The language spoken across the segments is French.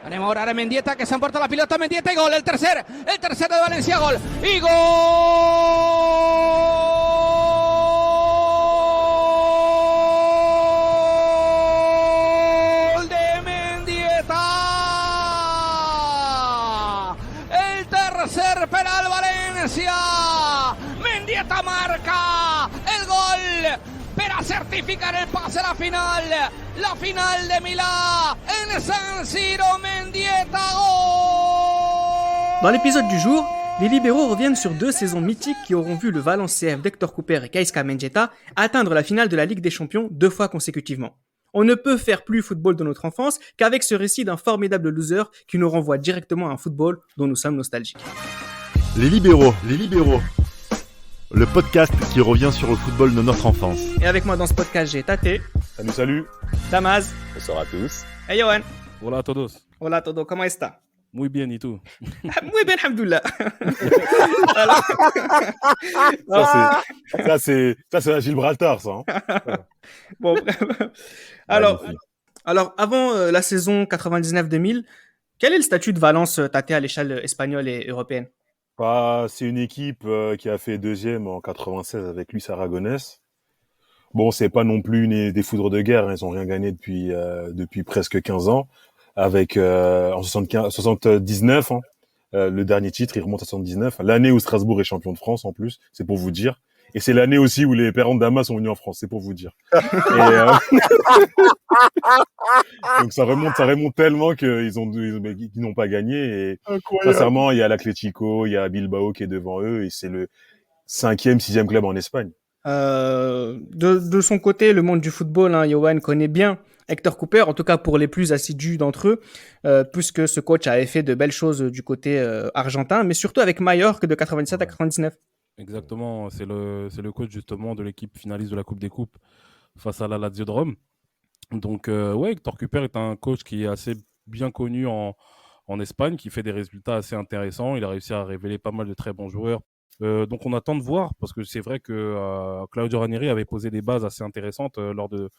Tenemos ahora a Mendieta que se emporta la pilota, Mendieta y gol, el tercero de Valencia, gol y gol de Mendieta. El tercer penal Valencia. Mendieta marca el gol para certificar el pase a la final de Milán en San Siro. Mendieta, gol. Dans l'épisode du jour, les libéraux reviennent sur 2 saisons mythiques qui auront vu le Valence CF d'Hector Cooper et Gaizka Mendieta atteindre la finale de la Ligue des Champions 2 fois consécutivement. On ne peut faire plus football de notre enfance qu'avec ce récit d'un formidable loser qui nous renvoie directement à un football dont nous sommes nostalgiques. Les libéraux. Le podcast qui revient sur le football de notre enfance. Et avec moi dans ce podcast, j'ai Tate. Salut. Tamaz. Bonsoir à tous. Et Yohan. Hola a todos. Hola todo, ¿cómo está? Muy bien, ¿y tú? Muy bien, alhamdoulilah. Ça c'est la Gibraltar, ça. Hein. Bon, alors avant la saison 99-2000, quel est le statut de Valence, Tate, à l'échelle espagnole et européenne? C'est une équipe qui a fait deuxième en 96 avec Luis Aragonès. Bon, c'est pas non plus des foudres de guerre, hein, ils ont rien gagné depuis presque 15 ans. Avec en 79, hein, le dernier titre, il remonte à 79, l'année où Strasbourg est champion de France en plus, c'est pour vous dire. Et c'est l'année aussi où les Perrons de Damas sont venus en France, c'est pour vous dire. Donc ça remonte tellement qu'ils n'ont pas gagné. Et sincèrement, il y a l'Atlético, il y a Bilbao qui est devant eux, et c'est le 5e, 6e club en Espagne. De son côté, le monde du football, hein, Yohan connaît bien Hector Cooper, en tout cas pour les plus assidus d'entre eux, puisque ce coach avait fait de belles choses du côté argentin, mais surtout avec Mallorca de 97 à 99. Exactement, c'est le coach justement de l'équipe finaliste de la Coupe des Coupes face à la Lazio de Rome. Donc Hector Cooper est un coach qui est assez bien connu en Espagne, qui fait des résultats assez intéressants. Il a réussi à révéler pas mal de très bons joueurs. Donc on attend de voir, parce que c'est vrai que Claudio Ranieri avait posé des bases assez intéressantes lors de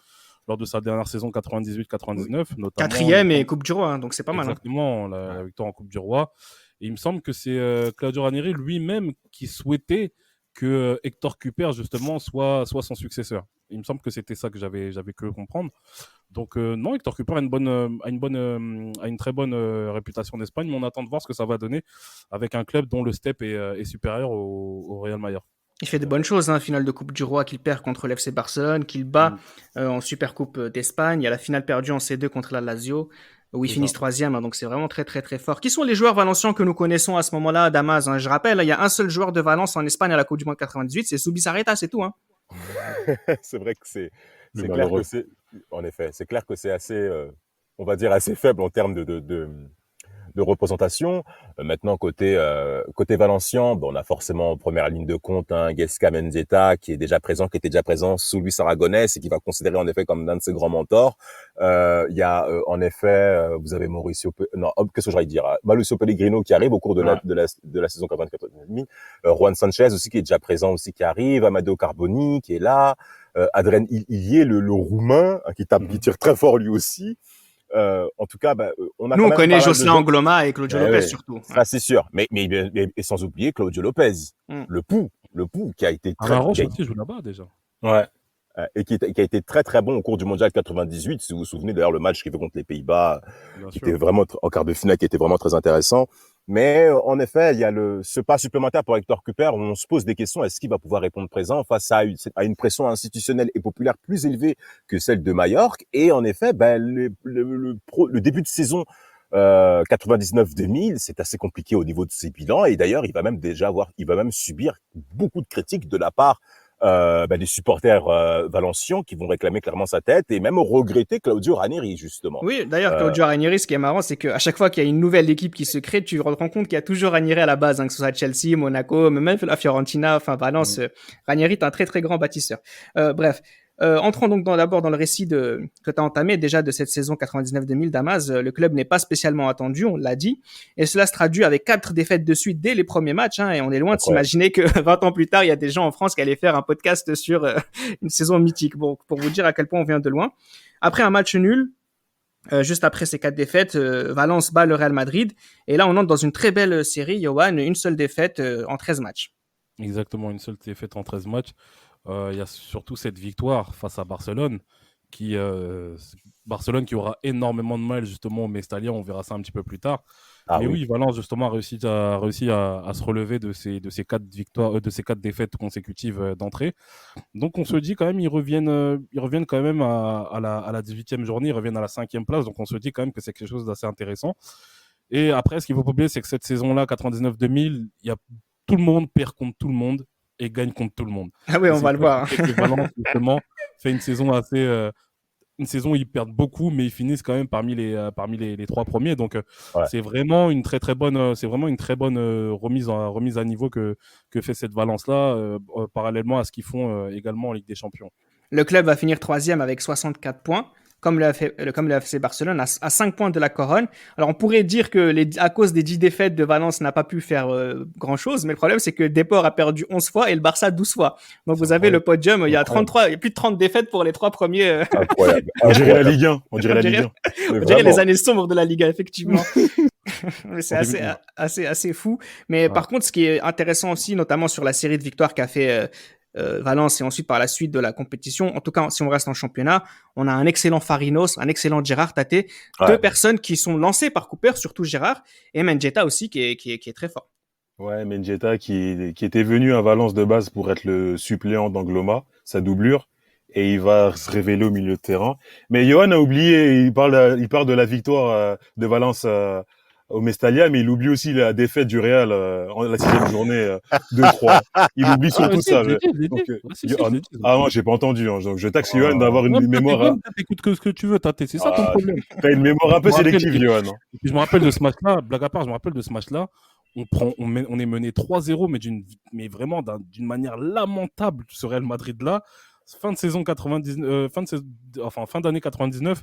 sa dernière saison 98-99. Notamment 4e et Coupe du Roi, hein, donc c'est pas mal. Exactement, la victoire en Coupe du Roi. Et il me semble que c'est Claudio Ranieri lui-même qui souhaitait que Hector Cooper justement soit son successeur. Il me semble que c'était ça que j'avais cru comprendre. Donc non, Hector Cooper a une très bonne réputation en Espagne, mais on attend de voir ce que ça va donner avec un club dont le step est supérieur au Real Mallorca. Il fait de bonnes choses, hein, finale de Coupe du Roi qu'il perd contre l'FC Barcelone, qu'il bat en Supercoupe d'Espagne. Il y a la finale perdue en C2 contre la Lazio, où ils finissent 3e, hein, donc c'est vraiment très très très fort. Qui sont les joueurs valenciens que nous connaissons à ce moment-là, Damas, hein? Je rappelle, il y a un seul joueur de Valence en Espagne à la Coupe du Monde 98, c'est Zubizarreta, c'est tout. Hein. C'est vrai que c'est clair que c'est, en effet, c'est clair que c'est assez, on va dire assez faible en termes de représentation. Maintenant, côté valencien, on a forcément en première ligne de compte Gaizka Mendieta qui était déjà présent sous Luis Aragonès et qui va considérer en effet comme l'un de ses grands mentors. Il y a en effet, vous avez Mauricio Pellegrino qui arrive au cours de la saison 94-2000. Juan Sanchez aussi qui est déjà présent aussi qui arrive. Amadeo Carboni qui est là. Adrien Illier, le roumain qui tire très fort lui aussi. En tout cas, on connaît Jocelyn Angloma et Claudio Lopez surtout. Ça, c'est sûr. Mais sans oublier Claudio Lopez, le pouls qui a été très bon. Aussi joue là-bas déjà. Ouais. Et qui a été très très bon au cours du Mondial 98. Si vous vous souvenez d'ailleurs le match qu'il fait contre les Pays-Bas, qui était vraiment en quart de finale, qui était vraiment très intéressant. Mais en effet, il y a ce pas supplémentaire pour Hector Cooper où on se pose des questions. Est-ce qu'il va pouvoir répondre présent face à une pression institutionnelle et populaire plus élevée que celle de Majorque? Et en effet, le début de saison 99-2000, c'est assez compliqué au niveau de ses bilans. Et d'ailleurs, il va même subir beaucoup de critiques de la part des supporters valenciens qui vont réclamer clairement sa tête et même regretter Claudio Ranieri justement. Oui, d'ailleurs Claudio Ranieri, ce qui est marrant, c'est qu'à chaque fois qu'il y a une nouvelle équipe qui se crée, tu te rends compte qu'il y a toujours Ranieri à la base, hein, que ce soit Chelsea, Monaco, même la Fiorentina, enfin Valence. Ranieri est un très très grand bâtisseur. Bref. Entrons donc d'abord dans le récit que tu as entamé déjà de cette saison 99-2000 Damas. Le club n'est pas spécialement attendu, on l'a dit, et cela se traduit avec 4 défaites de suite dès les premiers matchs, hein, et on est loin de s'imaginer que 20 ans plus tard, il y a des gens en France qui allaient faire un podcast sur une saison mythique. Bon, pour vous dire à quel point on vient de loin. Après un match nul, Juste après ces 4 défaites, Valence bat le Real Madrid. Et là, on entre dans une très belle série, Johan, une seule défaite en 13 matchs. Exactement, une seule défaite en 13 matchs. Il y a surtout cette victoire face à Barcelone Barcelone qui aura énormément de mal justement au Mestalla, on verra ça un petit peu plus tard. Mais oui, Valence justement a réussi à se relever de ces 4 victoires, de ces 4 défaites consécutives d'entrée. Donc on se dit quand même ils reviennent quand même à la 18e journée, ils reviennent à la 5e place. Donc on se dit quand même que c'est quelque chose d'assez intéressant. Et après, ce qu'il faut pas oublier, c'est que cette saison-là, 99-2000, tout le monde perd contre tout le monde et gagne contre tout le monde. Ah oui, on va le voir. Valence justement fait une saison une saison où ils perdent beaucoup, mais ils finissent quand même parmi les 3 premiers. Donc, c'est vraiment une très bonne remise à niveau que fait cette Valence-là, parallèlement à ce qu'ils font également en Ligue des Champions. Le club va finir 3e avec 64 points. Comme le FC Barcelone, à 5 points de la couronne. Alors, on pourrait dire que à cause des 10 défaites de Valence n'a pas pu faire grand-chose, mais le problème, c'est que Depor a perdu 11 fois et le Barça 12 fois. Donc, vous avez le podium, il y a plus de 30 défaites pour les 3 premiers. Incroyable. On dirait la Ligue 1. On dirait les années sombres de la Liga, effectivement. C'est assez fou. Mais par contre, ce qui est intéressant aussi, notamment sur la série de victoires qu'a fait Valence et ensuite par la suite de la compétition, en tout cas si on reste en championnat, on a un excellent Farinos, un excellent Gérard Tate, 2 personnes qui sont lancées par Cooper, surtout Gérard, et Mendieta aussi qui est très fort. Ouais, Mendieta qui était venu à Valence de base pour être le suppléant d'Angloma, sa doublure, et il va se révéler au milieu de terrain. Mais Johan a oublié, il parle de la victoire de Valence au Mestalla, mais il oublie aussi la défaite du Real en la 6e journée 2-3. Il oublie surtout ça. Non, j'ai pas entendu. Donc je taxe Johan d'avoir une mémoire. T'écoutes que ce que tu veux, c'est ça ton problème. T'as une mémoire un peu sélective, Johan. Je me rappelle de ce match-là, blague à part, je me rappelle de ce match-là. On est mené 3-0, mais vraiment d'une manière lamentable, ce Real Madrid-là. Fin de saison 99, fin d'année 99.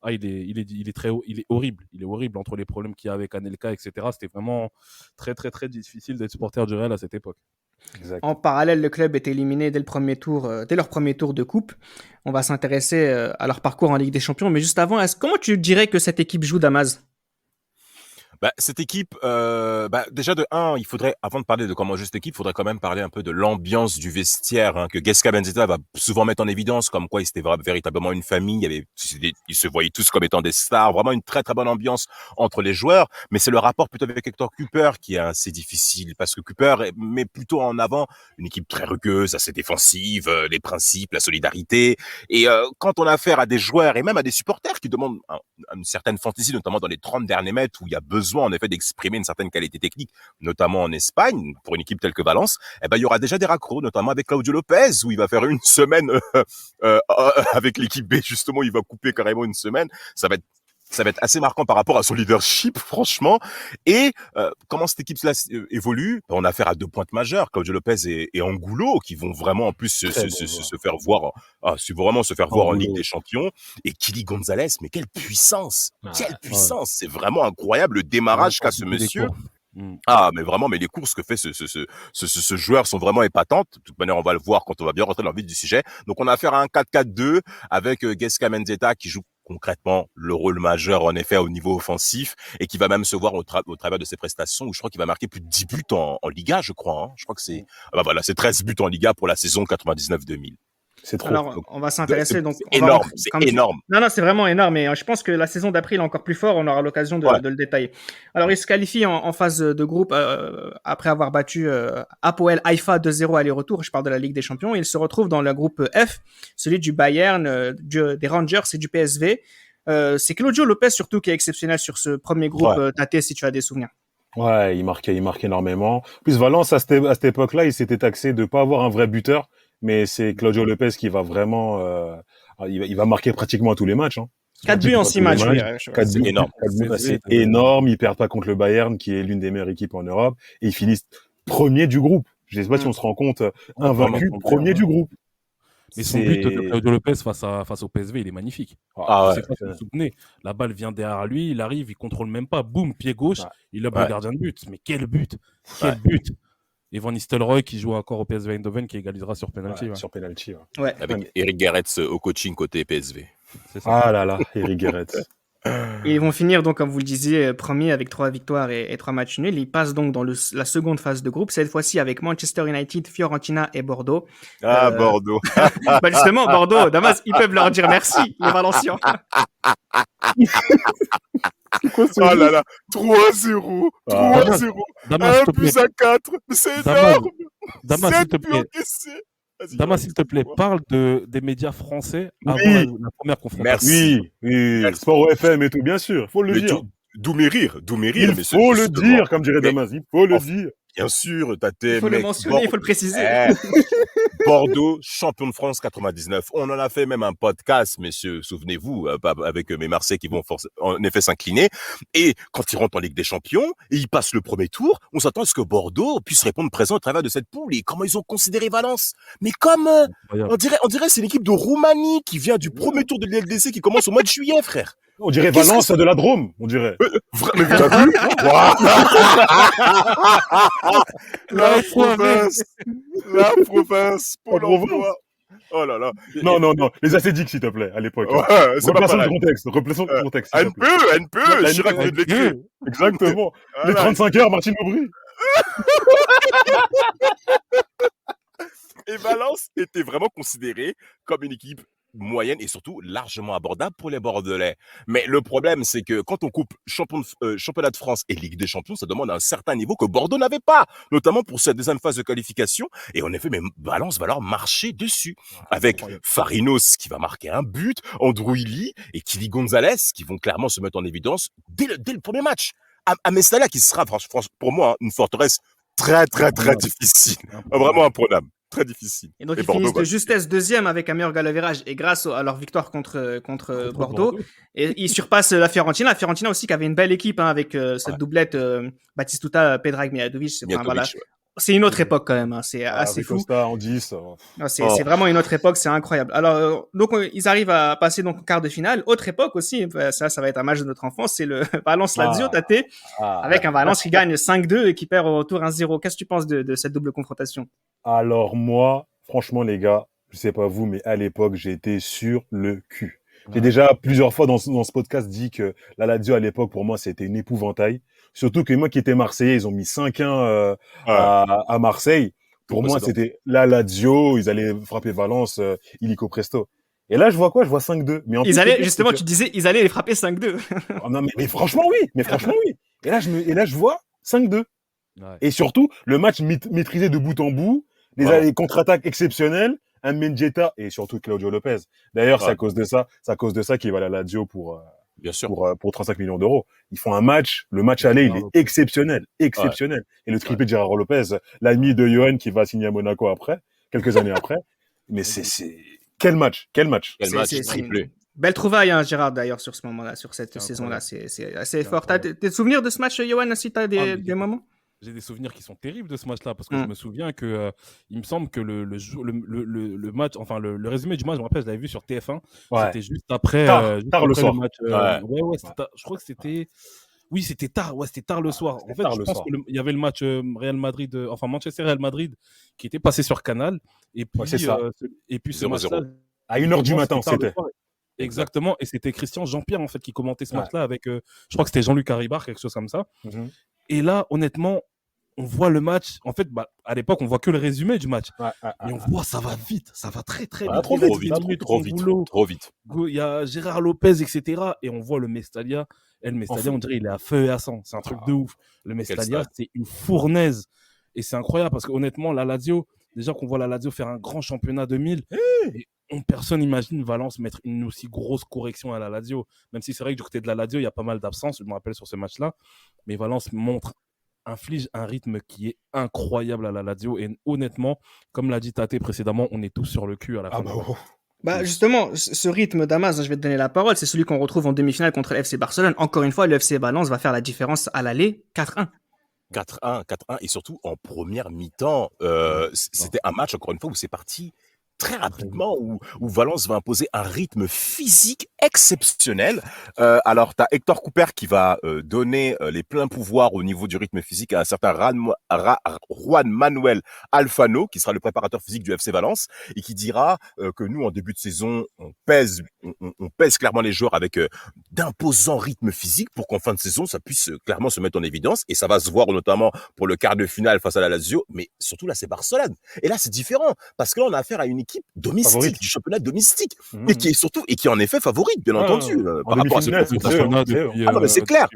Il est horrible. Il est horrible entre les problèmes qu'il y a avec Anelka, etc. C'était vraiment très, très, très difficile d'être supporter du Real à cette époque. Exact. En parallèle, le club est éliminé dès leur premier tour de coupe. On va s'intéresser à leur parcours en Ligue des Champions. Mais juste avant, comment tu dirais que cette équipe joue, Damas ? Cette équipe, déjà de 1, il faudrait, avant de parler de comment joue cette équipe, il faudrait quand même parler un peu de l'ambiance du vestiaire, que Gaisca Mendieta va souvent mettre en évidence, comme quoi c'était véritablement une famille. Ils se voyaient tous comme étant des stars, vraiment une très très bonne ambiance entre les joueurs. Mais c'est le rapport plutôt avec Hector Cooper qui est assez difficile, parce que Cooper met plutôt en avant une équipe très rugueuse, assez défensive, les principes, la solidarité. Et quand on a affaire à des joueurs et même à des supporters qui demandent une certaine fantaisie, notamment dans les 30 derniers mètres où il y a besoin en effet d'exprimer une certaine qualité technique, notamment en Espagne, pour une équipe telle que Valence, il y aura déjà des raccros, notamment avec Claudio Lopez, où il va faire une semaine avec l'équipe B, justement, il va couper carrément une semaine. Ça va être assez marquant par rapport à son leadership, franchement. Et comment cette équipe-là évolue, on a affaire à 2 pointes majeures, Claudio Lopez et Angulo, qui vont vraiment en plus se faire voir, en Ligue des Champions. Et Kili Gonzalez, mais quelle puissance, c'est vraiment incroyable le démarrage qu'a ce monsieur. Mais vraiment, mais les courses que fait ce joueur sont vraiment épatantes. De toute manière, on va le voir quand on va bien rentrer dans le vif du sujet. Donc, on a affaire à un 4-4-2 avec Gaisca Mendieta qui joue concrètement le rôle majeur en effet au niveau offensif et qui va même se voir au travers de ses prestations où je crois qu'il va marquer plus de 10 buts en Liga, je crois. Je crois que c'est c'est 13 buts en Liga pour la saison 99-2000. C'est trop. Alors, on va s'intéresser. C'est énorme. Non, c'est vraiment énorme. Et je pense que la saison d'après, il est encore plus fort. On aura l'occasion de le détailler. Alors, il se qualifie en phase de groupe après avoir battu Hapoel Haïfa 2-0 aller-retour. Je parle de la Ligue des Champions. Il se retrouve dans le groupe F, celui du Bayern, des Rangers et du PSV. C'est Claudio Lopez surtout qui est exceptionnel sur ce premier groupe. Tate, si tu as des souvenirs. Ouais, il marque énormément. En plus, Valence, à cette époque-là, il s'était taxé de pas avoir un vrai buteur. Mais c'est Claudio Lopez qui va vraiment, il va marquer pratiquement à tous les matchs. 4 buts en 6 matchs. C'est énorme. C'est énorme. Ils perdent pas contre le Bayern, qui est l'une des meilleures équipes en Europe. Et ils finissent premier du groupe. Je sais pas si on se rend compte, invaincu, premier du groupe. Mais son but de Claudio Lopez face au PSV, il est magnifique. C'est pas vous souvenez. La balle vient derrière lui, il arrive, il contrôle même pas. Boum, pied gauche, il a le gardien de but. Mais quel but! Quel but! Et Van Nistelrooy qui joue encore au PSV Eindhoven qui égalisera sur penalty. Sur penalty. Avec Eric Gerrits au coaching côté PSV. C'est ça. Ah là là, Eric Gerrits. Et ils vont finir, donc, comme vous le disiez, premier avec 3 victoires et 3 matchs nuls. Ils passent donc dans la seconde phase de groupe, cette fois-ci avec Manchester United, Fiorentina et Bordeaux. Bordeaux. Bah justement, Bordeaux, Damas, ils peuvent leur dire merci, les Valenciens. Oh là là, 3-0, 3-0, Damas, s'il 1 te plaît. plus à 4, c'est Damas, énorme. Damas, s'il 7 te buts plaît. encaissés. Vas-y, Damas, vas-y, s'il te plaît, dis-moi. parle des médias français Oui. avant la première confrontation. Merci. Oui, Merci. Sport FM et tout, bien sûr, faut le Mais dire. d'où mes rires, Il mais faut le justement. dire, comme dirait Mais- Damas, il faut le Enfin, dire. Bien sûr, Il Tate, faut le mec. mentionner, il faut le préciser. Bordeaux, champion de France 99. On en a fait même un podcast, messieurs, souvenez-vous, avec mes Marseillais qui vont en effet s'incliner. Et quand ils rentrent en Ligue des Champions, et ils passent le premier tour, on s'attend à ce que Bordeaux puisse répondre présent au travers de cette poule. Et comment ils ont considéré Valence? Mais comme, Incroyable. on dirait c'est l'équipe de Roumanie qui vient du premier tour de l'LDC qui commence au mois de juillet, frère. On dirait Qu'est-ce Valence que de la Drôme, on dirait. Mais t'as vu? La province. La province. Pôle La province. emploi. Oh là là. Non, à les acédiques, s'il te plaît, à l'époque. Ouais, c'est pas Replaçons le pareil. contexte, replaçons le contexte. s'il te plaît. NPE, La Chirac NPE. vient de l'écrire. Exactement. Les Voilà. 35 heures, Martine Aubry. Et Valence était vraiment considérée comme une équipe moyenne et surtout largement abordable pour les Bordelais. Mais le problème, c'est que quand on coupe championnat de France et Ligue des Champions, ça demande un certain niveau que Bordeaux n'avait pas, notamment pour cette deuxième phase de qualification. Et en effet, mais Valence va leur marcher dessus. Avec Farinos qui va marquer un but, Androuili et Kili Gonzalez qui vont clairement se mettre en évidence dès le premier match. À Mestalla qui sera pour moi une forteresse très difficile. Vraiment imprenable. Très difficile. Et donc, Et ils Bordeaux finissent de va- justesse deuxième avec un meilleur goal-average et grâce à leur victoire contre Bordeaux. Et ils surpassent la Fiorentina. La Fiorentina aussi qui avait une belle équipe avec cette doublette Batistuta, Pedrag, Mijatovic. Mijatovic, Voilà. ouais. C'est une autre époque quand même. Hein. C'est assez fou. Costa en 10. Non, c'est vraiment une autre époque. C'est incroyable. Alors, donc, ils arrivent à passer donc en quart de finale. Autre époque aussi. Ça va être un match de notre enfance. C'est le Valence-Lazio, Tate, avec un Valence qui gagne 5-2 et qui perd au retour 1-0. Qu'est-ce que tu penses de cette double confrontation? Alors moi, franchement les gars, je sais pas vous, mais à l'époque, j'ai été sur le cul. J'ai déjà plusieurs fois dans ce podcast dit que la Lazio à l'époque, pour moi, c'était une épouvantail. Surtout que moi qui étais Marseillais, ils ont mis 5-1 à Marseille. Pour moi, c'était la Lazio, ils allaient frapper Valence, illico presto. Et là, je vois quoi? Je vois 5-2. Mais en plus, Ils allaient, le pire, justement, c'est que- tu disais, ils allaient les frapper 5-2. Oh non, mais franchement, oui. Mais franchement, oui. Et là, je vois 5-2. Ouais. Et surtout, le match maîtrisé de bout en bout, les contre-attaques exceptionnelles, un Mendieta et surtout Claudio Lopez. D'ailleurs, c'est à cause de ça qu'il va à la Lazio Bien sûr. pour 35 millions d'euros. Ils font un match, le match aller, il est exceptionnel. Et le triplé de Gérard Lopez, l'ami de Johan qui va signer à Monaco après, quelques années après. Mais quel match. Quel match C'est triplé. une belle trouvaille, hein, Gérard, d'ailleurs, sur ce moment-là, sur cette saison-là. C'est assez fort. T'as des souvenirs de ce match, Johan, si t'as des moments? J'ai des souvenirs qui sont terribles de ce match-là parce que je me souviens que il me semble que le match, enfin le résumé du match, je me rappelle, je l'avais vu sur TF1. Ouais. C'était juste après, tard le soir. match. Je crois que c'était. Oui, c'était tard. Ouais, c'était tard le soir. En fait, je pense qu'il y avait le match Real Madrid, enfin Manchester Real Madrid, qui était passé sur Canal. Et puis, c'est ça. et puis ce 0-0. match-là, À 1h du matin, tard le c'était. soir. Exactement. Et c'était Christian Jean-Pierre en fait qui commentait ce match-là avec, je crois que c'était Jean-Luc Haribar, quelque chose comme ça. Mhm. Et là, honnêtement, on voit le match. En fait, à l'époque, on voit que le résumé du match. Et on voit, ça va vite. Ça va très, très vite. Trop vite. Il y a Gérard Lopez, etc. Et on voit le Mestalla. Et le Mestalla, on dirait, il est à feu et à sang. C'est un truc de ouf. Le Mestalla, c'est une fournaise. Et c'est incroyable parce qu'honnêtement, la Lazio, déjà qu'on voit la Lazio faire un grand championnat 2000, et personne n'imagine Valence mettre une aussi grosse correction à la Lazio. Même si c'est vrai que du côté de la Lazio, il y a pas mal d'absences, je me rappelle sur ce match-là. Mais Valence inflige un rythme qui est incroyable à la Lazio. Et honnêtement, comme l'a dit Tate précédemment, on est tous sur le cul à la fin. Bah justement, ce rythme Damas, je vais te donner la parole, c'est celui qu'on retrouve en demi-finale contre le FC Barcelone. Encore une fois, le FC Valence va faire la différence à l'aller, 4-1. 4-1 et surtout en première mi-temps, c'était un match encore une fois où c'est parti très rapidement où Valence va imposer un rythme physique exceptionnel. Alors, tu as Hector Cooper qui va donner les pleins pouvoirs au niveau du rythme physique à un certain Juan Manuel Alfano, qui sera le préparateur physique du FC Valence, et qui dira que nous, en début de saison, on pèse clairement les joueurs avec d'imposants rythmes physiques pour qu'en fin de saison, ça puisse clairement se mettre en évidence. Et ça va se voir notamment pour le quart de finale face à la Lazio. Mais surtout, là, c'est Barcelone. Et là, c'est différent parce que là, on a affaire à une équipe domestique, favorite. Du championnat domestique, et qui est en effet favorite, bien entendu, par rapport à ce mais c'est clair.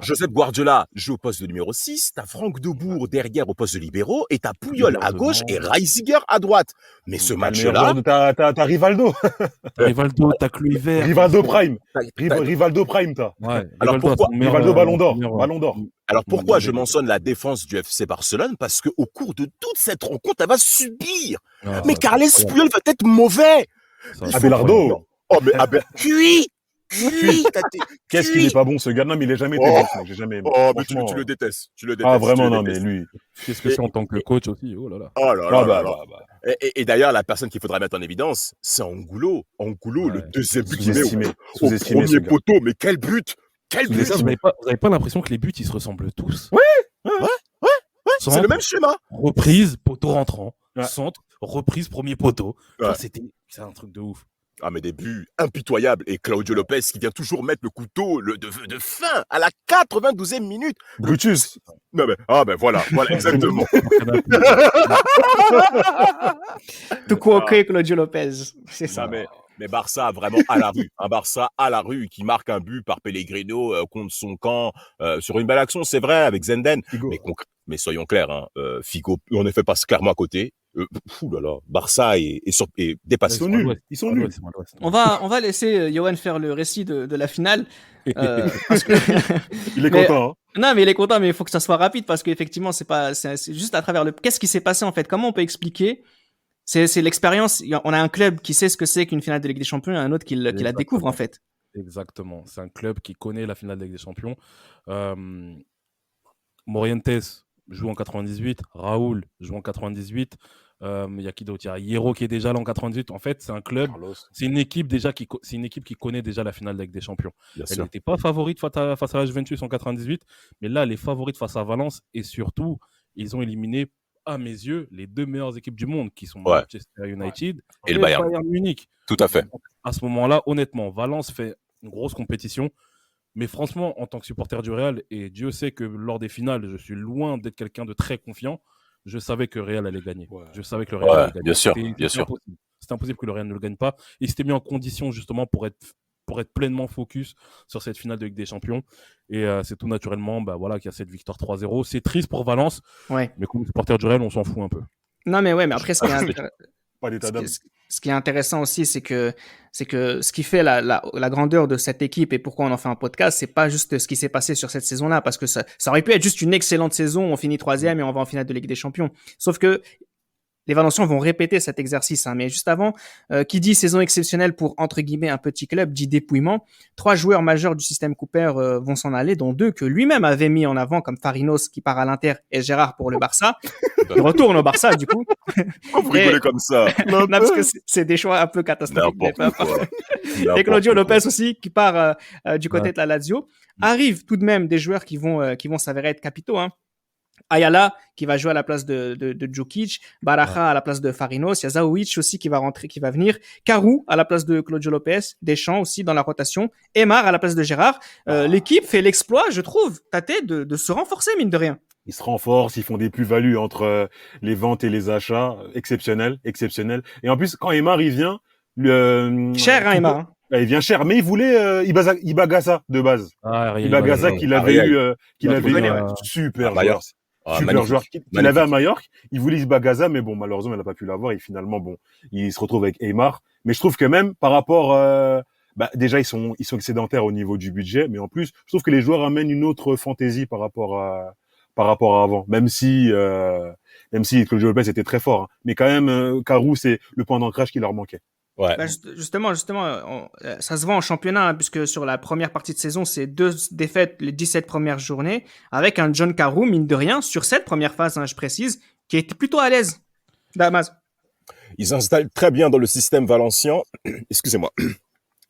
Josep Guardiola joue au poste de numéro 6, t'as Franck de Boer derrière au poste de libéraux, et t'as Puyol à gauche et Reisiger à droite. Mais ce match-là... T'as Rivaldo. Rivaldo, t'as Kluivert. Rivaldo Prime. Rivaldo Prime, t'as. Ouais. Alors pourquoi Rivaldo Ballon d'Or. Alors pourquoi je mentionne la défense du FC Barcelone? Parce que au cours de toute cette rencontre, elle va subir. Mais Carles Puyol va être mauvais. Abelardo. Oh mais cuit. Qu'est-ce qu'il est pas bon ce gars? Non, mais il est jamais été bon. J'ai jamais aimé. Oh mais tu le détestes. Ah vraiment non, mais lui. Qu'est-ce que c'est en tant que coach aussi? Oh là là. Oh là là. Et d'ailleurs, la personne qu'il faudra mettre en évidence, c'est Angulo. Angulo, le deuxième but qu'il met au premier poteau. Mais quel but! Quel but! Vous n'avez pas l'impression que les buts, ils se ressemblent tous? Ouais. C'est le même schéma. Reprise, poteau rentrant. Centre, reprise, premier poteau. C'est un truc de ouf. Ah, mais des buts impitoyables. Et Claudio Lopez qui vient toujours mettre le couteau de fin à la 92e minute. Brutus. Non, mais, voilà, exactement. Tout quoi, Claudio Lopez. C'est ça. Mais Barça vraiment à la rue. Un Barça à la rue qui marque un but par Pellegrino contre son camp sur une belle action, c'est vrai, avec Zenden. Mais soyons clairs, Figo, en effet, passe clairement à côté. Barça est dépassé. Ils sont nuls. On va laisser Johan faire le récit de la finale. Parce que... Il est content. Hein. Non, mais il est content, mais il faut que ça soit rapide parce qu'effectivement, c'est juste à travers qu'est-ce qui s'est passé en fait. Comment on peut expliquer? C'est l'expérience. On a un club qui sait ce que c'est qu'une finale de Ligue des Champions et un autre qui la découvre en fait. Exactement. C'est un club qui connaît la finale de Ligue des Champions. Morientes joue en 98, Raoul joue en 98. Il y a qui d'autre? Il y a Hierro qui est déjà là en 98. En fait, c'est un club, c'est une équipe qui connaît déjà la finale de Ligue des Champions. Elle n'était pas favorite face à la Juventus en 98, mais là, elle est favorite face à Valence et surtout, ils ont éliminé, à mes yeux, les deux meilleures équipes du monde qui sont Manchester United et le Bayern Munich. Tout à fait. Donc, à ce moment-là, honnêtement, Valence fait une grosse compétition. Mais franchement, en tant que supporter du Real, et Dieu sait que lors des finales, je suis loin d'être quelqu'un de très confiant, je savais que le Real allait gagner. Je savais que le Real allait gagner. Bien sûr. C'était impossible que le Real ne le gagne pas. Il s'était mis en condition justement pour être pleinement focus sur cette finale de Ligue des Champions. Et c'est tout naturellement qu'il y a cette victoire 3-0. C'est triste pour Valence, mais comme supporter du Real, on s'en fout un peu. Non, mais après, Pas d'état d'âme. Ce qui est intéressant aussi, c'est que ce qui fait la grandeur de cette équipe et pourquoi on en fait un podcast, c'est pas juste ce qui s'est passé sur cette saison-là, parce que ça aurait pu être juste une excellente saison, on finit 3e et on va en finale de Ligue des Champions. Sauf que les Valenciens vont répéter cet exercice, mais juste avant, qui dit saison exceptionnelle pour, entre guillemets, un petit club, dit dépouillement. 3 joueurs majeurs du système Cooper vont s'en aller, dont 2 que lui-même avait mis en avant, comme Farinos qui part à l'Inter et Gérard pour le Barça. Il retourne au Barça, du coup. Vous rigolez comme ça? Non, parce que c'est des choix un peu catastrophiques. Et Claudio Lopez aussi, qui part du côté de la Lazio. Arrivent tout de même des joueurs qui vont s'avérer être capitaux, Ayala qui va jouer à la place de Djukic, Baraja à la place de Farinos, il y a Zahovic aussi qui va venir, Karou à la place de Claudio Lopez, Deschamps aussi dans la rotation, Aymar à la place de Gérard. L'équipe fait l'exploit, je trouve, Tate, de se renforcer mine de rien. Ils se renforcent, ils font des plus-values entre les ventes et les achats, exceptionnel. Et en plus, quand Aymar il vient, cher Aymar. Il vient cher, mais il voulait Ibagaza de base. Ibagaza qu'il avait eu, super joueur. Super joueur qu'il avait à Majorque. Il voulait Ibagaza, mais bon, malheureusement, il n'a pas pu l'avoir. Et finalement, il se retrouve avec Aymar. Mais je trouve que même par rapport, déjà, ils sont excédentaires au niveau du budget. Mais en plus, je trouve que les joueurs amènent une autre fantaisie par rapport à avant. Même si Claudio Lopez était très fort. Mais quand même, Karou, c'est le point d'ancrage qui leur manquait. Ouais. Justement, ça se voit en championnat, puisque sur la première partie de saison, c'est 2 défaites les 17 premières journées, avec un John Carew, mine de rien, sur cette première phase, je précise, qui était plutôt à l'aise. Damas. Ils s'installent très bien dans le système valencien. Excusez-moi.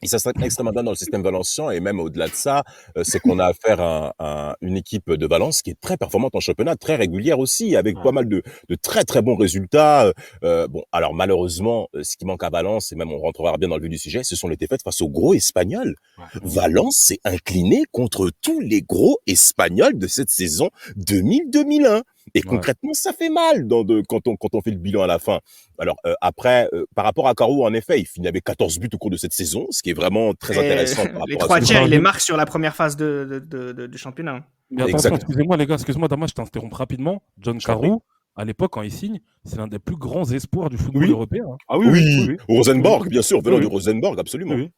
Ils s'installent extrêmement bien dans le système valencien et même au-delà de ça, c'est qu'on a affaire à une équipe de Valence qui est très performante en championnat, très régulière aussi, avec pas mal de très très bons résultats. Bon, alors malheureusement, ce qui manque à Valence, et même on rentrera bien dans le vif du sujet, ce sont les défaites face aux gros Espagnols. Valence s'est incliné contre tous les gros Espagnols de cette saison 2000-2001. Et concrètement, ça fait mal quand on fait le bilan à la fin. Alors après, par rapport à Carou, en effet, il finit avec 14 buts au cours de cette saison, ce qui est vraiment très intéressant. Les 3 tiers, il les marque sur la première phase du championnat. Mais attention, excusez-moi les gars, Damas, je t'interromps rapidement. John Carou, à l'époque, quand il signe, c'est l'un des plus grands espoirs du football européen. Hein. Ah oui. Rosenborg, bien sûr, venant de Rosenborg, absolument. Oui.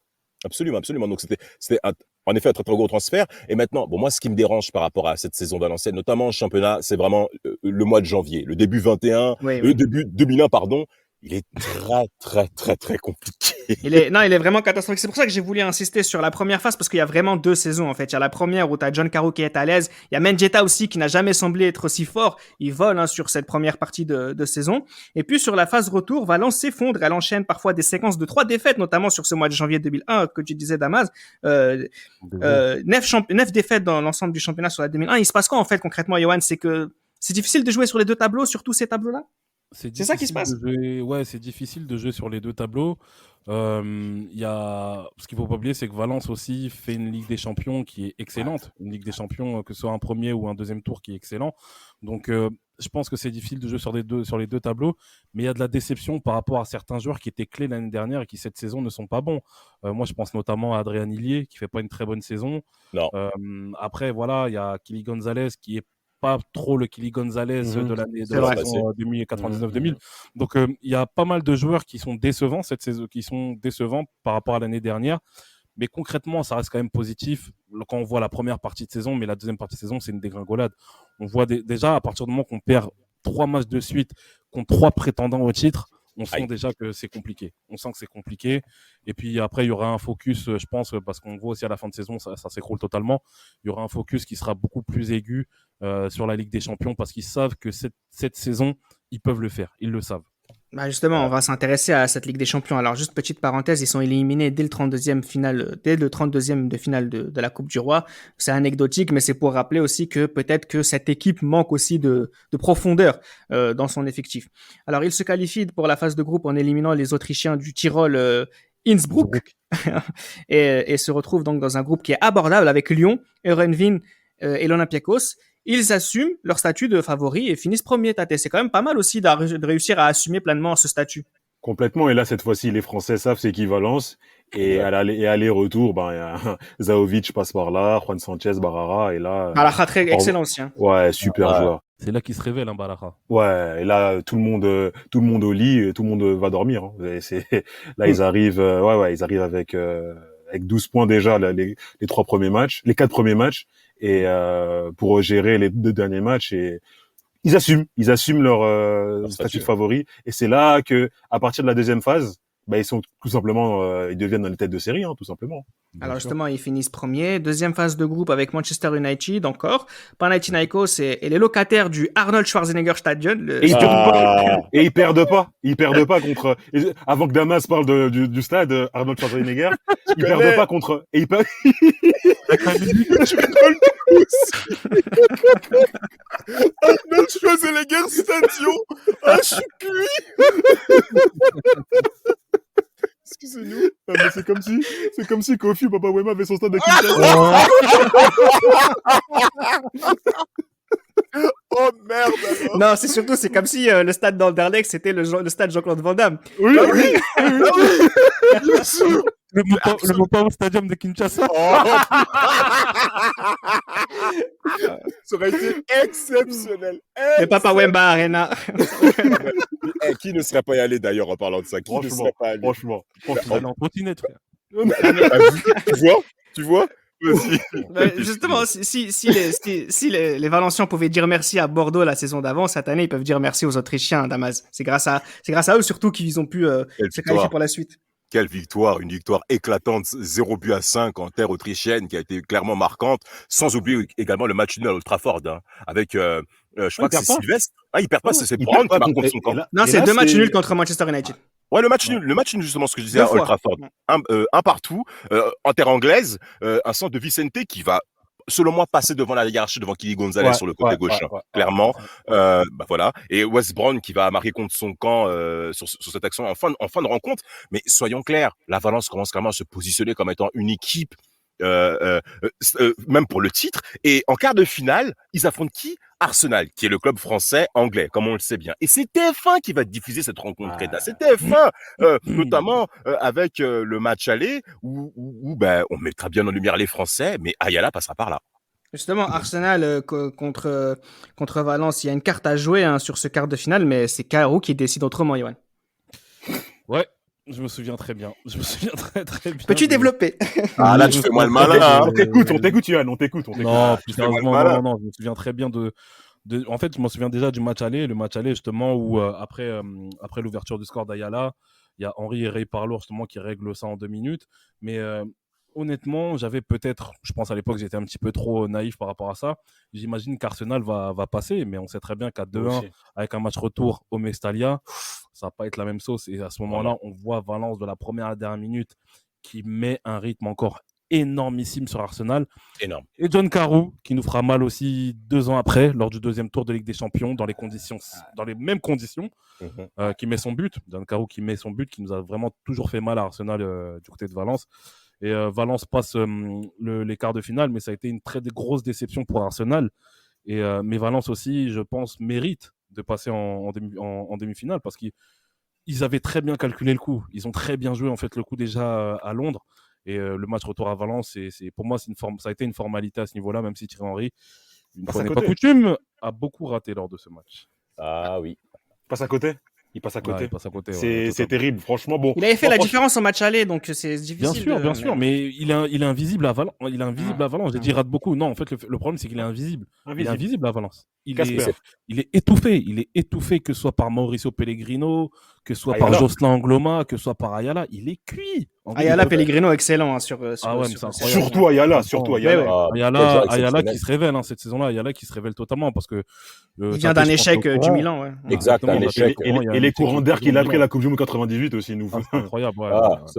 Absolument. Donc c'était en effet un très très gros transfert. Et maintenant, bon, moi, ce qui me dérange par rapport à cette saison valencienne, notamment en championnat, c'est vraiment le mois de janvier, le début 21, le début 2001, pardon. Il est très très très très compliqué. Il est vraiment catastrophique. C'est pour ça que j'ai voulu insister sur la première phase, parce qu'il y a vraiment 2 saisons en fait. Il y a la première où tu as John Carou qui est à l'aise, il y a Mendieta aussi qui n'a jamais semblé être aussi fort, il vole sur cette première partie de saison. Et puis sur la phase retour, Valence s'effondre, elle enchaîne parfois des séquences de 3 défaites, notamment sur ce mois de janvier 2001 que tu disais, Damas. 9 défaites dans l'ensemble du championnat sur la 2001. Il se passe quoi en fait concrètement, Johan? C'est que c'est difficile de jouer sur les 2 tableaux, sur tous ces tableaux-là? C'est ça qui se passe. Ouais, c'est difficile de jouer sur les 2 tableaux. Ce qu'il faut pas oublier, c'est que Valence aussi fait une Ligue des Champions qui est excellente. Une Ligue des Champions, que ce soit un premier ou un deuxième tour, qui est excellent. Donc, je pense que c'est difficile de jouer sur les deux tableaux. Mais il y a de la déception par rapport à certains joueurs qui étaient clés l'année dernière et qui, cette saison, ne sont pas bons. Moi, je pense notamment à Adrien Hillier, qui fait pas une très bonne saison. Non. Après, voilà, il y a Kili Gonzalez, qui est pas trop le Kili Gonzalez de l'année de la saison 2099-2000. Donc il y a pas mal de joueurs qui sont décevants cette saison, qui sont décevants par rapport à l'année dernière. Mais concrètement, ça reste quand même positif quand on voit la première partie de saison, mais la deuxième partie de saison, c'est une dégringolade. On voit déjà à partir du moment qu'on perd 3 matchs de suite contre 3 prétendants au titre, on sent déjà que c'est compliqué. On sent que c'est compliqué. Et puis après, il y aura un focus, je pense, parce qu'on voit aussi à la fin de saison, ça s'écroule totalement. Il y aura un focus qui sera beaucoup plus aigu sur la Ligue des Champions parce qu'ils savent que cette saison, ils peuvent le faire. Ils le savent. Bah justement, on va s'intéresser à cette Ligue des Champions. Alors, juste petite parenthèse, ils sont éliminés dès le 32e de finale de la Coupe du Roi. C'est anecdotique, mais c'est pour rappeler aussi que peut-être que cette équipe manque aussi de profondeur dans son effectif. Alors, ils se qualifient pour la phase de groupe en éliminant les Autrichiens du Tyrol Innsbruck et se retrouvent donc dans un groupe qui est abordable avec Lyon, Heerenveen et l'Olympiakos. Ils assument leur statut de favori et finissent premier. Tate. C'est quand même pas mal aussi de réussir à assumer pleinement ce statut. Complètement. Et là, cette fois-ci, les Français savent c'est qui Valence. Et aller-retour, il y a Zahovic passe par là, Juan Sanchez, Barara, et là. Barara, très excellent aussi. Hein. Ouais, super joueur. C'est là qu'il se révèle, Barara. Ouais, et là, tout le monde au lit, et tout le monde va dormir. Hein. Là, ils arrivent, ils arrivent avec 12 points déjà, les 4 premiers matchs. Et pour gérer les 2 derniers matchs, et ils assument leur statut de favori, et c'est là que à partir de la deuxième phase, ils sont tout simplement ils deviennent dans les têtes de série, tout simplement. Alors justement, ils finissent premier, deuxième phase de groupe avec Manchester United encore, Panathinaikos et les locataires du Arnold Schwarzenegger Stadion. Et ils perdent pas contre. Avant que Damas parle du stade Arnold Schwarzenegger, ils perdent pas contre. Et ils perdent. Je rigole tous. Arnold Schwarzenegger Stadion. Ah, je suis cuit. Excusez-nous. Ah, mais c'est comme si Kofi ou Papa Wema avait son stade de Kinshasa. Oh merde alors. Non, c'est comme si le stade d'Anderlecht c'était le stade Jean-Claude Van Damme. Oui. Bien sûr. Le Mopao Stadium de Kinshasa. Ça aurait été exceptionnel. Le Papa Wemba Arena. Qui ne serait pas y allé d'ailleurs en parlant de ça? Qui ne serait pas allé? Franchement. On continue, frère. Tu vois justement, si les Valenciens pouvaient dire merci à Bordeaux la saison d'avant, cette année, ils peuvent dire merci aux Autrichiens, Damas. C'est grâce à eux surtout qu'ils ont pu se qualifier pour la suite. Quelle victoire, une victoire éclatante, 0-5 en terre autrichienne qui a été clairement marquante, sans oublier également le match nul à Old Trafford, avec, je crois que c'est Sylvestre. Ah, ils perdent pas, c'est Ils Brown perdent qui pas marque contre son camp. Non, c'est 2 matchs nuls contre Manchester United. Ouais, le match nul, justement, ce que je disais 2 à fois. Old Trafford. Un partout, en terre anglaise, un centre de Vicente qui va, selon moi, passer devant la hiérarchie, devant Kili Gonzalez sur le côté gauche, clairement. Bah voilà. Et West Brown qui va marquer contre son camp sur cette action en fin de rencontre. Mais soyons clairs, la Valence commence quand même à se positionner comme étant une équipe, même pour le titre. Et en quart de finale, ils affrontent qui? Arsenal, qui est le club français anglais, comme on le sait bien. Et c'est TF1 qui va diffuser cette rencontre, Reda. C'est TF1, notamment avec le match aller, où ben, on mettra bien en lumière les Français, mais Ayala passera par là. Justement, Arsenal contre Valence, il y a une carte à jouer sur ce quart de finale, mais c'est Carou qui décide autrement, Yoann. Ouais, je me souviens très bien. Je me souviens très bien. Peux-tu développer? Ah là, tu fais moi le malin. Hein. On t'écoute, Yoann, on t'écoute. Non, plus sérieusement, non, je me souviens très bien en fait, je me souviens déjà du match aller, le match aller justement où après l'ouverture du score d'Ayala, il y a Henry et Ray Parlour justement qui règlent ça en 2 minutes. Mais honnêtement, j'avais peut-être, je pense à l'époque, j'étais un petit peu trop naïf par rapport à ça. J'imagine qu'Arsenal va passer, mais on sait très bien qu'à 2-1, avec un match retour au Mestalia, ça va pas être la même sauce. Et à ce moment-là, on voit Valence de la première à la dernière minute qui met un rythme encore énormissime sur Arsenal. Énorme. Et John Carew, qui nous fera mal aussi 2 ans après, lors du 2e tour de Ligue des Champions, dans les mêmes conditions, qui met son but. John Carew qui met son but, qui nous a vraiment toujours fait mal à Arsenal du côté de Valence. Et Valence passe les quarts de finale, mais ça a été une très grosse déception pour Arsenal. Mais Valence aussi, je pense, mérite de passer en demi-finale parce qu'ils avaient très bien calculé le coup. Ils ont très bien joué en fait le coup déjà à Londres. Et le match retour à Valence, pour moi, ça a été une formalité à ce niveau-là, même si Thierry Henry, une fois n'est pas coutume, a beaucoup raté lors de ce match. Ah oui. Passe à côté. Il passe à côté. Ouais, il passe à côté, c'est terrible, franchement. Bon. Il avait fait la différence en match aller, donc c'est difficile. Bien sûr, mais il est invisible à Valence. J'ai dit il rate beaucoup. Non, en fait, le problème, c'est qu'il est invisible. Il est invisible à Valence. Il est étouffé. Il est étouffé, que ce soit par Mauricio Pellegrino, que ce soit par Jocelyn Angloma, que ce soit par Ayala. Il est cuit. Ayala, Pellegrino, excellent sur mais c'est incroyable. Surtout Ayala. Ayala qui se révèle cette saison-là. Ayala qui se révèle totalement parce que il vient d'un échec du Milan. Ouais. Exact, un échec. Et les courants d'air qu'il a pris à la Coupe du Monde 98 aussi, nous. C'est incroyable. Ouais.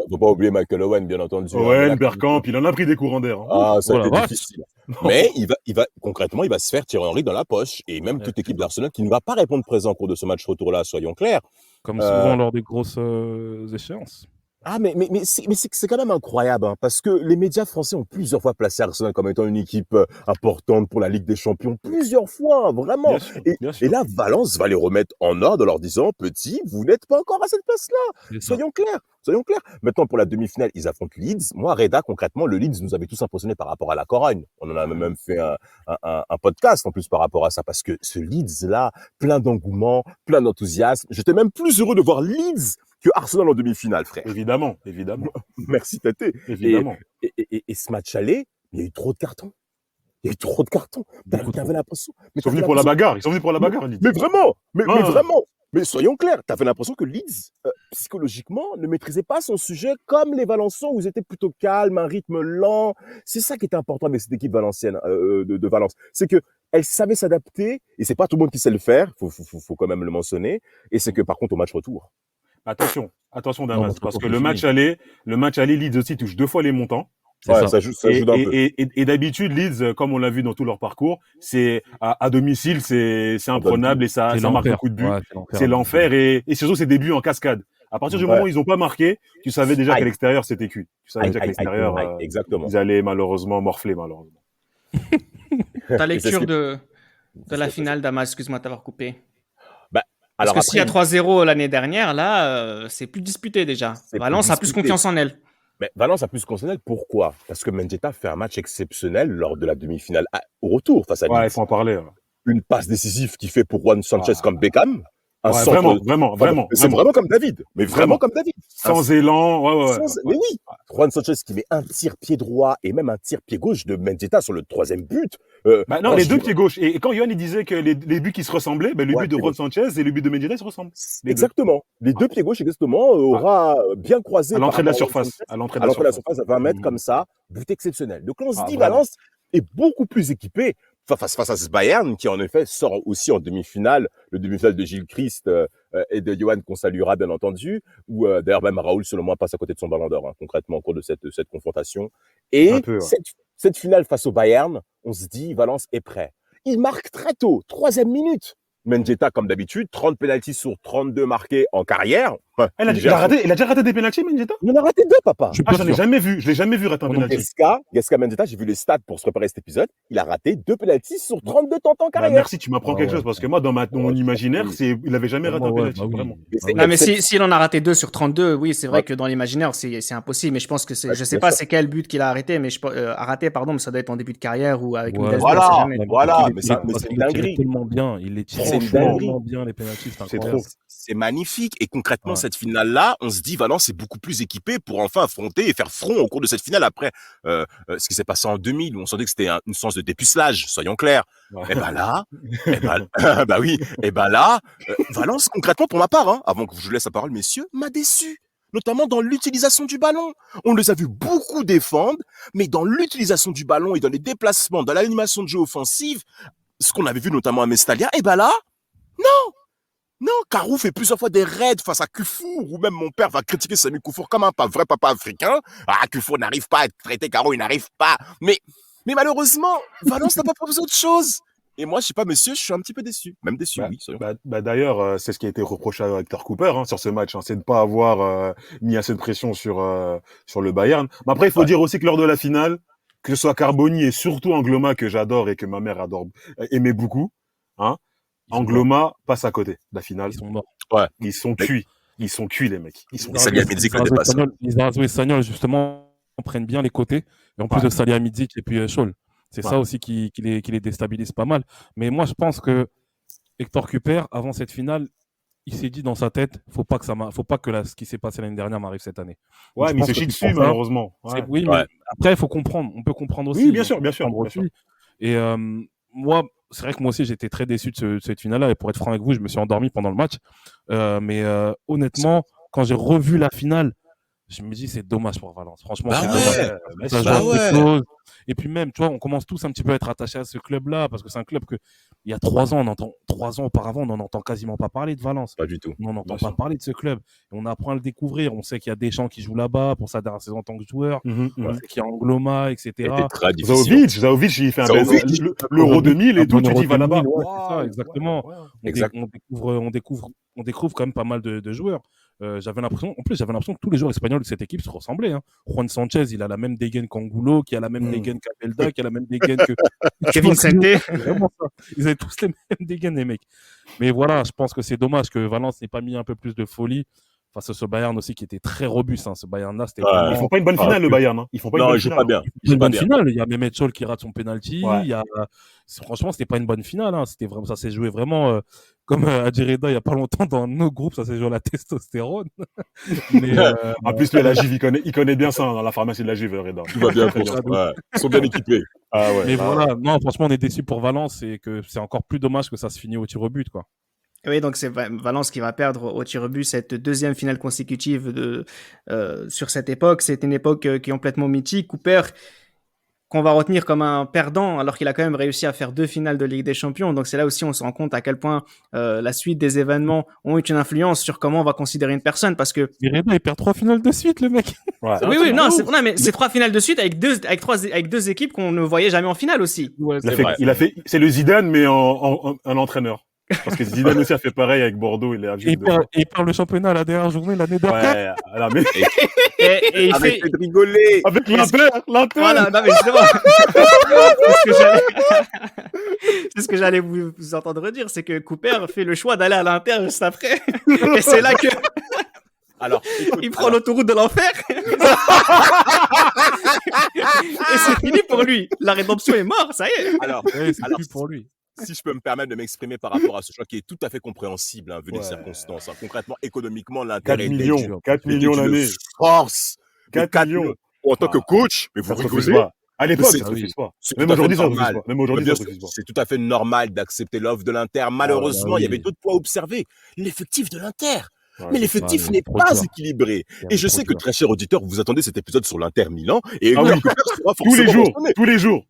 Faut pas oublier Michael Owen, bien entendu. Owen, Bergkamp, il en a pris des courants d'air. Ça a été difficile. Mais concrètement, il va se faire Thierry Henry dans la poche. Et même toute l'équipe d'Arsenal qui ne va pas répondre présent au cours de ce match retour-là, soyons clairs. Comme souvent lors des grosses échéances. Ah, mais c'est quand même incroyable, hein, parce que les médias français ont plusieurs fois placé Arsenal comme étant une équipe importante pour la Ligue des Champions. Plusieurs fois, vraiment. Bien sûr. Et là, Valence va les remettre en ordre en leur disant, petit, vous n'êtes pas encore à cette place-là. Soyons clairs. Maintenant, pour la demi-finale, ils affrontent Leeds. Moi, Reda, concrètement, le Leeds nous avait tous impressionnés par rapport à la Corogne. On en a même fait un podcast, en plus, par rapport à ça, parce que ce Leeds-là, plein d'engouement, plein d'enthousiasme. J'étais même plus heureux de voir Leeds que Arsenal en demi-finale, frère. Évidemment. Merci, Tate. Évidemment. Et ce match aller, il y a eu trop de cartons. T'avais l'impression. Ils sont venus pour la bagarre. Leeds. Mais vraiment. Vraiment. Mais soyons clairs, t'avais l'impression que Leeds, psychologiquement, ne maîtrisait pas son sujet comme les Valençons, où ils étaient plutôt calmes, un rythme lent. C'est ça qui était important avec cette équipe valencienne de Valence. C'est que elle savait s'adapter, et c'est pas tout le monde qui sait le faire, faut quand même le mentionner. Et c'est que par contre, au match retour. Attention Damas, parce que le match aller, Leeds aussi touche 2 fois les montants. Ça joue d'un peu. Et d'habitude, Leeds, comme on l'a vu dans tout leur parcours, c'est à domicile, c'est imprenable et ça marque un coup de but. Ouais, c'est l'enfer et surtout ses débuts en cascade. À partir du moment où ils n'ont pas marqué, tu savais déjà qu'à l'extérieur c'était cuit. Tu savais déjà qu'à l'extérieur, ils allaient malheureusement morfler malheureusement. Ta lecture de la finale, Damas, excuse-moi de t'avoir coupé. Parce Alors que s'il y a 3-0 l'année dernière, là, c'est plus disputé déjà. Valence a plus confiance en elle. Mais Valence a plus confiance en elle. Pourquoi? Parce que Mendieta fait un match exceptionnel lors de la demi-finale au retour face à Leeds. Ouais, il faut en parler. Ouais. Une passe décisive qu'il fait pour Juan Sanchez comme Beckham. Vraiment. C'est vraiment comme David. Mais vraiment comme David. Sans élan. Mais oui. Juan Sanchez qui met un tir pied droit et même un tir pied gauche de Mendieta sur le 3e but. Non, les 2 pieds gauche. Et quand Yoann il disait que les buts qui se ressemblaient, le but de Juan Sanchez et le but de Mendieta se ressemblent. Exactement. Les 2 pieds gauche, exactement, aura bien croisé. À l'entrée de la surface. À l'entrée de la surface, à 20 mètres comme ça. But exceptionnel. Donc on se dit, Valence est beaucoup plus équipé face à ce Bayern qui en effet sort aussi en demi-finale le demi-finale de Gilles Christ et de Johan qu'on saluera bien entendu, où d'ailleurs même Raoul selon moi passe à côté de son ballon d'or concrètement au cours de cette confrontation. Et cette finale face au Bayern, on se dit Valence est prêt. Il marque très tôt, 3e minute. Mendieta, comme d'habitude, 30 pénaltys sur 32 marqués en carrière. Il a déjà raté des pénaltys, Mendieta? Il en a raté 2, papa. Je l'ai jamais vu rater un pénalty. Gasca Mendieta, j'ai vu les stats pour se préparer cet épisode. Il a raté 2 pénaltys sur 32 tentes en carrière. Merci, tu m'apprends quelque chose, parce que moi, dans mon imaginaire, il avait jamais raté un pénalty, vraiment. Non, mais s'il en a raté 2 sur 32, oui, c'est vrai que dans l'imaginaire, c'est impossible, mais je pense que je sais pas c'est quel but qu'il a arrêté, mais mais ça doit être en début de carrière ou avec Voilà, mais c'est une dinguerie. Il les tire tellement bien, les pénaltys, c'est incroyable. C'est magnifique. Et concrètement, cette finale-là, on se dit, Valence est beaucoup plus équipé pour enfin affronter et faire front au cours de cette finale après ce qui s'est passé en 2000, où on sentait que c'était une séance de dépucelage, soyons clairs. Et ben là, Valence, concrètement, pour ma part, avant que je vous laisse la parole, messieurs, m'a déçu. Notamment dans l'utilisation du ballon. On les a vus beaucoup défendre, mais dans l'utilisation du ballon et dans les déplacements, dans l'animation de jeu offensive, ce qu'on avait vu notamment à Mestalia, et ben là, non, Karou fait plusieurs fois des raids face à Kufour, ou même mon père va critiquer Sami Kufour comme un vrai papa africain. Ah, Kufour n'arrive pas à traiter Karou, il n'arrive pas. Mais malheureusement, Valence n'a pas proposé autre chose. Et moi, je sais pas, monsieur, je suis un petit peu déçu. Même déçu, oui. D'ailleurs, c'est ce qui a été reproché à Hector Cooper sur ce match, c'est de ne pas avoir mis assez de pression sur le Bayern. Mais après, il faut dire aussi que lors de la finale, que ce soit Carboni et surtout Angloma, que j'adore et que ma mère aimait beaucoup, Angloma passe à côté de la finale. Ils sont morts. Ouais. Ils sont cuits. Ils sont cuits, les mecs. Salihamidzic le dépasse. Les Espagnols, justement, prennent bien les côtés. Et en plus de Salihamidzic et puis Scholl. C'est ça aussi qui les déstabilise pas mal. Mais moi, je pense que Hector Cooper, avant cette finale, il s'est dit dans sa tête, faut pas que ce qui s'est passé l'année dernière m'arrive cette année. Ouais, mais il s'est chié dessus, malheureusement. Oui, mais après, il faut comprendre. On peut comprendre aussi. Oui, bien sûr. Et moi, c'est vrai que moi aussi, j'étais très déçu de cette finale-là. Et pour être franc avec vous, je me suis endormi pendant le match. Mais honnêtement, quand j'ai revu la finale, je me dis, c'est dommage pour Valence. Franchement, c'est dommage. Et puis même, tu vois, on commence tous un petit peu à être attachés à ce club-là, parce que c'est un club que, il y a 3 ans, 3 ans auparavant, on n'en entend quasiment pas parler de Valence. Pas du tout. On n'entend pas parler de ce club. Et on apprend à le découvrir. On sait qu'il y a Deschamps qui joue là-bas pour sa dernière saison en tant que joueur. On sait qu'il y a Angloma, etc. Zaovic, il fait l'Euro 2000 et tout, tu dis, va là-bas. C'est ça, exactement. On découvre quand même pas mal de joueurs. J'avais l'impression que tous les joueurs espagnols de cette équipe se ressemblaient. Juan Sanchez, il a la même dégaine qu'Angulo, qui a la même dégaine qu'Abelda, qui a la même dégaine que Kevin Santé. Vraiment ça. Ils avaient tous les mêmes dégaines, les mecs. Mais voilà, je pense que c'est dommage que Valence n'ait pas mis un peu plus de folie face à ce Bayern aussi qui était très robuste. Ce Bayern-là, c'était. Ils font pas une bonne finale, le Bayern. Ils font pas une bonne finale. Une bonne finale. Il y a Mehmet Scholl qui rate son penalty. Franchement, c'était pas une bonne finale. C'était vraiment, ça s'est joué vraiment. Comme à Djereda, il n'y a pas longtemps, dans nos groupes, ça s'est joué à la testostérone. Mais, en plus, lui, à la Juve, il connaît bien ça, dans la pharmacie de la Juve, Reda. Tout va bien pour ça. Ils sont bien équipés. Mais voilà, non, franchement, on est déçus pour Valence et que c'est encore plus dommage que ça se finisse au tir au but, quoi. Oui, donc c'est Valence qui va perdre au tir au but cette deuxième finale consécutive sur cette époque. C'est une époque qui est complètement mythique. Cooper, qu'on va retenir comme un perdant, alors qu'il a quand même réussi à faire 2 finales de Ligue des Champions. Donc c'est là aussi on se rend compte à quel point la suite des événements ont eu une influence sur comment on va considérer une personne, parce que il perd 3 finales de suite, le mec. Mais c'est 3 finales de suite avec deux équipes qu'on ne voyait jamais en finale aussi. Ouais, c'est le Zidane, mais en entraîneur. Parce que Zidane aussi a fait pareil avec Bordeaux. Il perd le championnat la dernière journée, l'année d'après. Et il fait de rigoler. Avec l'Inter. Voilà, non mais justement. C'est ce que j'allais vous entendre dire, c'est que Cooper fait le choix d'aller à l'Inter juste après. Et c'est là que il prend l'autoroute de l'enfer. Et c'est fini pour lui. La rédemption est morte, ça y est. Alors plus pour lui. Si je peux me permettre de m'exprimer par rapport à ce choix qui est tout à fait compréhensible, vu les circonstances. Concrètement, économiquement, l'intérêt 4 millions l'année. Force. 4 millions. En tant que coach, mais vous rigolez pas. À l'époque, ça ne refuse pas. Même aujourd'hui, ça ne refuse pas. C'est tout à fait normal d'accepter l'offre de l'Inter. Malheureusement, il y avait d'autres points à observer. L'effectif de l'Inter. Mais l'effectif n'est pas équilibré. Et je sais que, très cher auditeur, vous attendez cet épisode sur l'Inter Milan. Et tous les jours.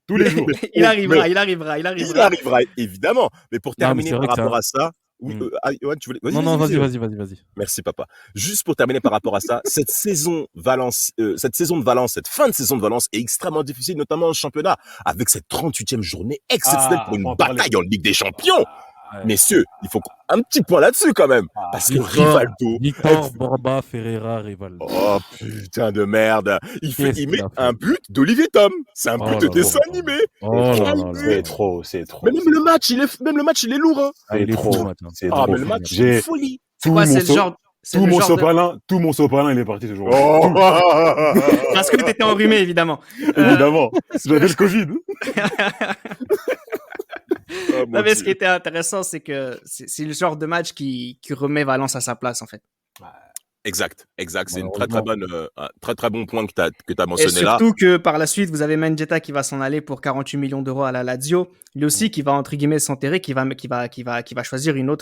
Il arrivera, évidemment. Mais pour terminer par rapport à ça, Oui, Johan, tu voulais... Non, vas-y. Merci, papa. Juste pour terminer par rapport à ça, cette saison de Valence, cette fin de saison de Valence est extrêmement difficile, notamment en championnat, avec cette 38e journée exceptionnelle pour une bataille en Ligue des Champions. Messieurs, il faut un petit point là-dessus quand même. Parce que Rivaldo... Victor, Borba, Ferreira, Rivaldo. Oh putain de merde. Il met un but d'Olivier Tom. C'est un but de dessin animé. C'est trop. Mais même le match, il est lourd. Hein. C'est trop. Mais le match, c'est une folie. C'est quoi, c'est le genre... Tout mon sopalin, il est parti ce jour-là. Parce que t'étais enrhumé, évidemment. Évidemment. J'avais le Covid. Non, mais ce qui était intéressant, c'est que c'est le genre de match qui remet Valence à sa place, en fait. Exact. C'est une très bon point que t'as mentionné là. Et surtout que par la suite, vous avez Mendieta qui va s'en aller pour 48 millions d'euros à la Lazio. Lui aussi, qui va, entre guillemets, s'enterrer, qui va choisir une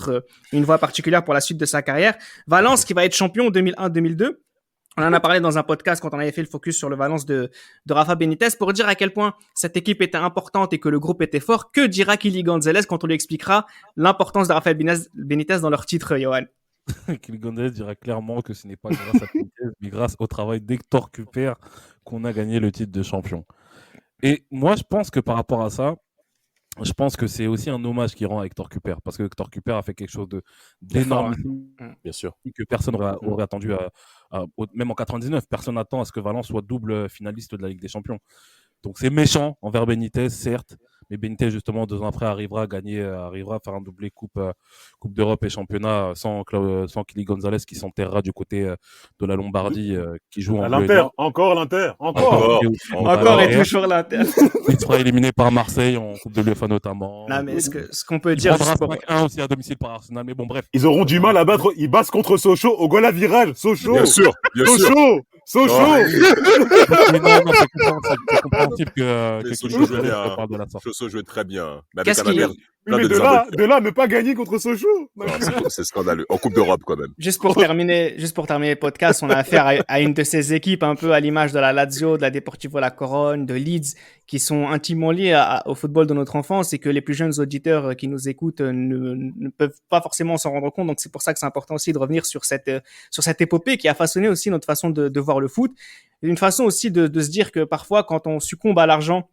voie particulière pour la suite de sa carrière. Valence qui va être champion 2001-2002. On en a parlé dans un podcast quand on avait fait le focus sur le Valence de Rafa Benitez pour dire à quel point cette équipe était importante et que le groupe était fort. Que dira Kili Gonzalez quand on lui expliquera l'importance de Rafael Benitez dans leur titre, Johan? Kili Gonzalez dira clairement que ce n'est pas grâce à Benitez, mais grâce au travail d'Hector Cúper qu'on a gagné le titre de champion. Et moi, je pense que par rapport à ça, je pense que c'est aussi un hommage qu'il rend à Hector Cúper, parce que Hector Cúper a fait quelque chose d'énorme, bien sûr, que personne aurait attendu, même en 99, personne n'attend à ce que Valence soit double finaliste de la Ligue des Champions. Donc c'est méchant envers Benitez, certes, mais Benitez justement 2 ans après arrivera à faire un doublé coupe d'Europe et championnat sans Kili Gonzalez qui s'enterrera du côté de la Lombardie, qui joue en l'Inter, encore et toujours l'Inter. Il sera éliminé par Marseille en Coupe de l'UEFA notamment. Non, mais ce qu'on peut dire, il prendra 5-1 aussi à domicile par Arsenal, mais bon bref. Ils auront du mal à battre, ils battent contre Sochaux au goal à virage. Sochaux. Bien sûr. Sochaux. C'est compréhensible que Sochaux jouait très bien. Qu'est-ce qu'il y a de là ne pas gagner contre Sochaux. C'est scandaleux. En Coupe d'Europe quand même. Juste pour terminer le podcast, on a affaire à une de ces équipes un peu à l'image de la Lazio, de la Deportivo La Corogne, de Leeds, qui sont intimement liés au football de notre enfance et que les plus jeunes auditeurs qui nous écoutent ne peuvent pas forcément s'en rendre compte. Donc c'est pour ça que c'est important aussi de revenir sur cette épopée qui a façonné aussi notre façon de voir le foot. Une façon aussi de se dire que parfois quand on succombe à l'argent,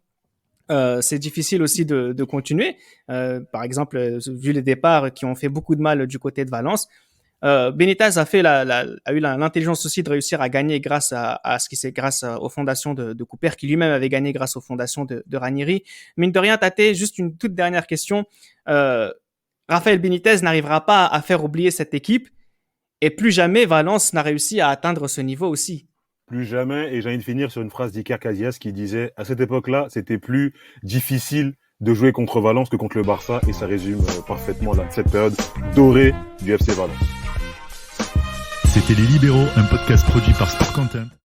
c'est difficile aussi de continuer. Par exemple, vu les départs qui ont fait beaucoup de mal du côté de Valence, Benitez a eu l'intelligence aussi de réussir à gagner grâce grâce aux fondations de Cooper, qui lui-même avait gagné grâce aux fondations de Ranieri. Mine de rien, Tate, juste une toute dernière question. Rafael Benitez n'arrivera pas à faire oublier cette équipe et plus jamais Valence n'a réussi à atteindre ce niveau aussi. Plus jamais, et j'ai envie de finir sur une phrase d'Iker Casillas qui disait « À cette époque-là, c'était plus difficile de jouer contre Valence que contre le Barça » et ça résume parfaitement cette période dorée du FC Valence. C'était Les Libéraux, un podcast produit par Sport Content.